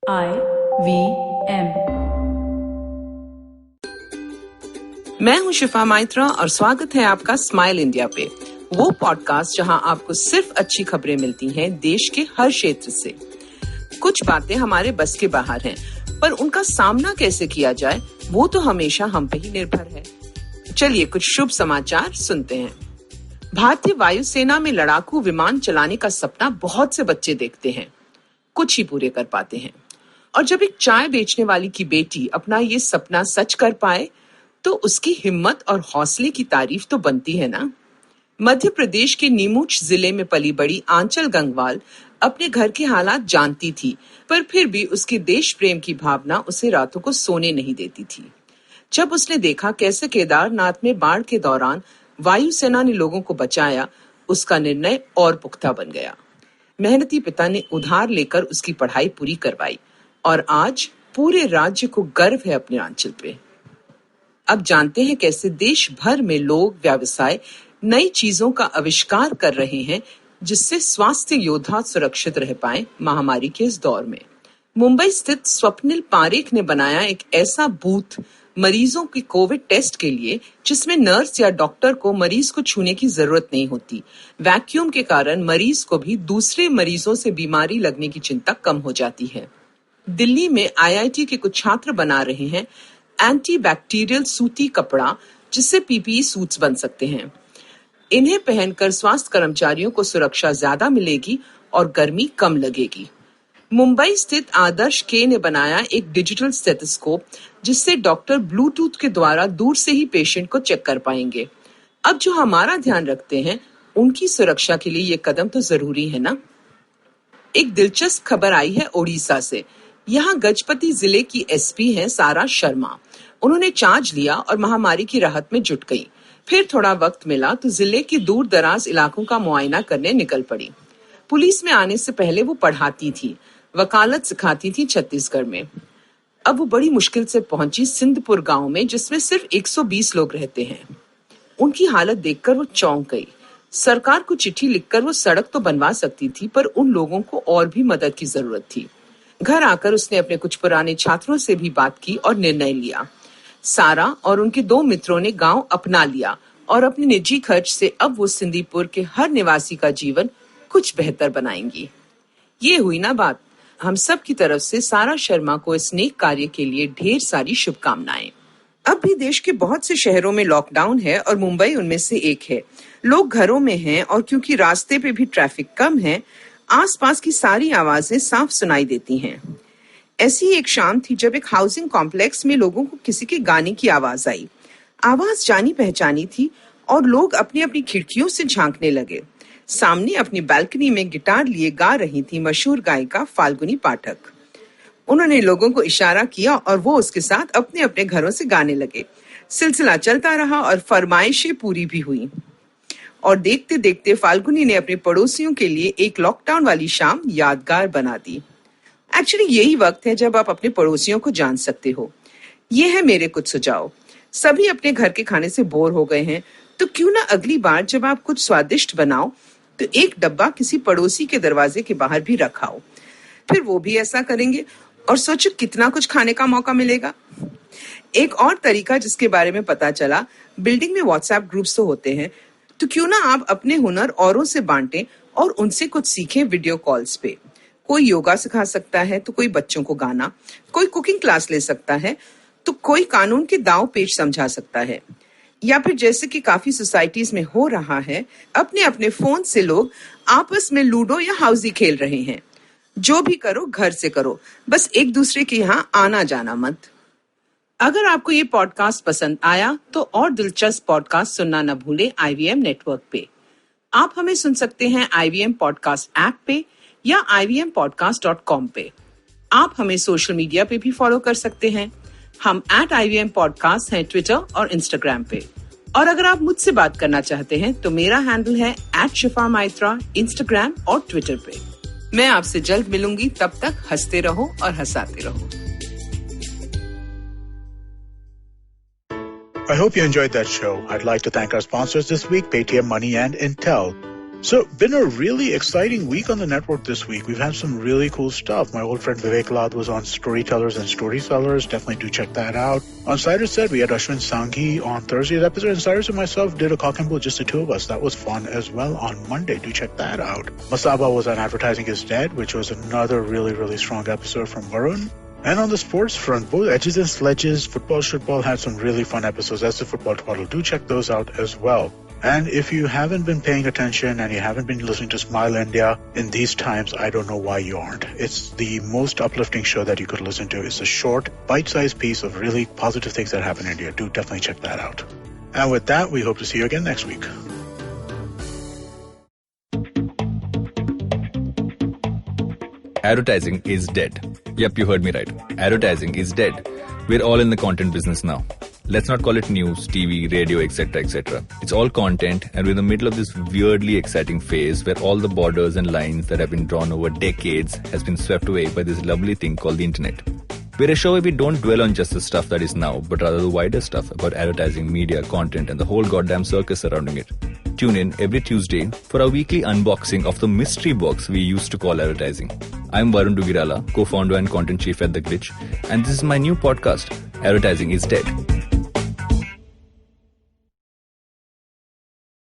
IVM। मैं हूं शिफा माइत्रा और स्वागत है आपका स्माइल इंडिया पे, वो पॉडकास्ट जहां आपको सिर्फ अच्छी खबरें मिलती हैं देश के हर क्षेत्र से। कुछ बातें हमारे बस के बाहर हैं, पर उनका सामना कैसे किया जाए वो तो हमेशा हम पे ही निर्भर है। चलिए कुछ शुभ समाचार सुनते हैं। भारतीय वायुसेना में लड़ाकू विमान चलाने का सपना बहुत से बच्चे देखते हैं, कुछ ही पूरे कर पाते हैं। और जब एक चाय बेचने वाली की बेटी अपना ये सपना सच कर पाए तो उसकी हिम्मत और हौसले की तारीफ तो बनती है ना। मध्य प्रदेश के नीमच जिले में पली बड़ी आंचल गंगवाल अपने घर के हालात जानती थी, पर फिर भी उसके देश प्रेम की भावना उसे रातों को सोने नहीं देती थी। जब उसने देखा कैसे केदारनाथ में बाढ़ के दौरान वायुसेना ने लोगों को बचाया, उसका निर्णय और पुख्ता बन गया। मेहनती पिता ने उधार लेकर उसकी पढ़ाई पूरी करवाई और आज पूरे राज्य को गर्व है अपने आंचल पे। अब जानते हैं कैसे देश भर में लोग व्यवसाय नई चीजों का आविष्कार कर रहे हैं जिससे स्वास्थ्य योद्धा सुरक्षित रह पाए महामारी के इस दौर में। मुंबई स्थित स्वप्निल पारेख ने बनाया एक ऐसा बूथ मरीजों की कोविड टेस्ट के लिए जिसमें नर्स या डॉक्टर को मरीज को छूने की जरूरत नहीं होती। वैक्यूम के कारण मरीज को भी दूसरे मरीजों से बीमारी लगने की चिंता कम हो जाती है। दिल्ली में IIT के कुछ छात्र बना रहे हैं एंटीबैक्टीरियल सूती कपड़ा जिससे PPE सूट्स बन सकते हैं। इन्हें पहनकर स्वास्थ्य कर्मचारियों को सुरक्षा ज्यादा मिलेगी और गर्मी कम लगेगी। मुंबई स्थित आदर्श के ने बनाया एक डिजिटल स्टेथोस्कोप जिससे डॉक्टर ब्लूटूथ के द्वारा दूर से ही पेशेंट को चेक कर पाएंगे। अब जो हमारा ध्यान रखते हैं उनकी सुरक्षा के लिए ये कदम तो जरूरी है ना। एक दिलचस्प खबर आई है ओडिशा से। यहाँ गजपति जिले की SP हैं सारा शर्मा। उन्होंने चार्ज लिया और महामारी की राहत में जुट गई। फिर थोड़ा वक्त मिला तो जिले के दूर दराज इलाकों का मुआयना करने निकल पड़ी। पुलिस में आने से पहले वो पढ़ाती थी, वकालत सिखाती थी छत्तीसगढ़ में। अब वो बड़ी मुश्किल से पहुंची सिंधपुर गांव में जिसमें सिर्फ 120 लोग रहते हैं। उनकी हालत देखकर वो चौंक गई। सरकार को चिट्ठी लिखकर वो सड़क तो बनवा सकती थी, पर उन लोगों को और भी मदद की जरूरत थी। घर आकर उसने अपने कुछ पुराने छात्रों से भी बात की और निर्णय लिया। सारा और उनके 2 मित्रों ने गांव अपना लिया और अपने निजी खर्च से अब वो सिंधीपुर के हर निवासी का जीवन कुछ बेहतर बनाएंगी। ये हुई ना बात। हम सब की तरफ से सारा शर्मा को इस नेक कार्य के लिए ढेर सारी शुभकामनाएं। अब भी देश के बहुत से शहरों में लॉकडाउन है और मुंबई उनमें से एक है। लोग घरों में हैं और क्योंकि रास्ते पे भी ट्रैफिक कम है, आसपास की सारी आवाजें साफ सुनाई देती हैं। ऐसी एक शाम थी जब एक हाउसिंग कॉम्प्लेक्स में लोगों को किसी के गाने की आवाज आई। आवाज जानी पहचानी थी और लोग अपनी अपनी खिड़कियों से झांकने लगे। सामने अपनी बालकनी में गिटार लिए गा रही थी मशहूर गायिका फाल्गुनी पाठक। उन्होंने लोगों को इशारा किया और वो उसके साथ अपने अपने घरों से गाने लगे। सिलसिला चलता रहा और फरमाइशें पूरी भी हुई। और देखते देखते फाल्गुनी ने अपने पड़ोसियों के लिए एक लॉकडाउन वाली शाम यादगार बना दी। एक्चुअली यही वक्त है जब आप अपने पड़ोसियों को जान सकते हो। ये है मेरे कुछ सुझाव। सभी अपने घर के खाने से बोर हो गए हैं, तो क्यों ना अगली बार जब आप कुछ स्वादिष्ट बनाओ तो एक डब्बा किसी पड़ोसी के दरवाजे के बाहर भी रखाओ। फिर वो भी ऐसा करेंगे और सोचो कितना कुछ खाने का मौका मिलेगा। एक और तरीका जिसके बारे में पता चला, बिल्डिंग में WhatsApp ग्रुप्स तो होते हैं, तो क्यों ना आप अपने हुनर औरों से बांटें और उनसे कुछ सीखें वीडियो कॉल्स पे। कोई योगा सिखा सकता है तो कोई बच्चों को गाना, कोई कुकिंग क्लास ले सकता है तो कोई कानून के दांव पेच समझा सकता है। या फिर जैसे कि काफी सोसाइटीज में हो रहा है, अपने अपने फोन से लोग आपस में लूडो या हाउसी खेल रहे हैं। जो भी करो घर से करो, बस एक दूसरे के यहाँ आना जाना मत। अगर आपको ये पॉडकास्ट पसंद आया तो और दिलचस्प पॉडकास्ट सुनना न भूलें IVM नेटवर्क पे। आप हमें सुन सकते हैं IVM पॉडकास्ट ऐप पे या ivmpodcast.com पे। आप हमें सोशल मीडिया पे भी फॉलो कर सकते हैं। हम @IVM पॉडकास्ट हैं ट्विटर और इंस्टाग्राम पे। और अगर आप मुझसे बात करना चाहते हैं तो मेरा हैंडल है @शिफा माइत्रा इंस्टाग्राम और ट्विटर पे। मैं आपसे जल्द मिलूंगी, तब तक हंसते रहो और हंसाते रहो। I hope you enjoyed that show. I'd like to thank our sponsors this week, Paytm Money and Intel. So, been a really exciting week on the network this week. We've had some really cool stuff. My old friend Vivek Lad was on Storytellers and Storysellers. Definitely do check that out. On Cyrus Said, we had Ashwin Sanghi on Thursday's episode, and Cyrus and myself did a cock and bull, just the two of us. That was fun as well on Monday. Do check that out. Masaba was on Advertising is Dead, which was another really, really strong episode from Varun. And on the sports front, both Edges and Sledges, Football Shitball had some really fun episodes. That's the Football Twaddle. Do check those out as well. And if you haven't been paying attention and you haven't been listening to Smile India in these times, I don't know why you aren't. It's the most uplifting show that you could listen to. It's a short, bite-sized piece of really positive things that happen in India. Do definitely check that out. And with that, we hope to see you again next week. Advertising is dead. Yep, you heard me right. Advertising is dead. We're all in the content business now. Let's not call it news, TV, radio, etc., etc. It's all content, and we're in the middle of this weirdly exciting phase where all the borders and lines that have been drawn over decades has been swept away by this lovely thing called the internet. We're a show where we don't dwell on just the stuff that is now, but rather the wider stuff about advertising, media, content, and the whole goddamn circus surrounding it. Tune in every Tuesday for our weekly unboxing of the mystery box we used to call advertising. I'm Varun Dugirala, co-founder and content chief at The Glitch, and this is my new podcast, Advertising is Dead.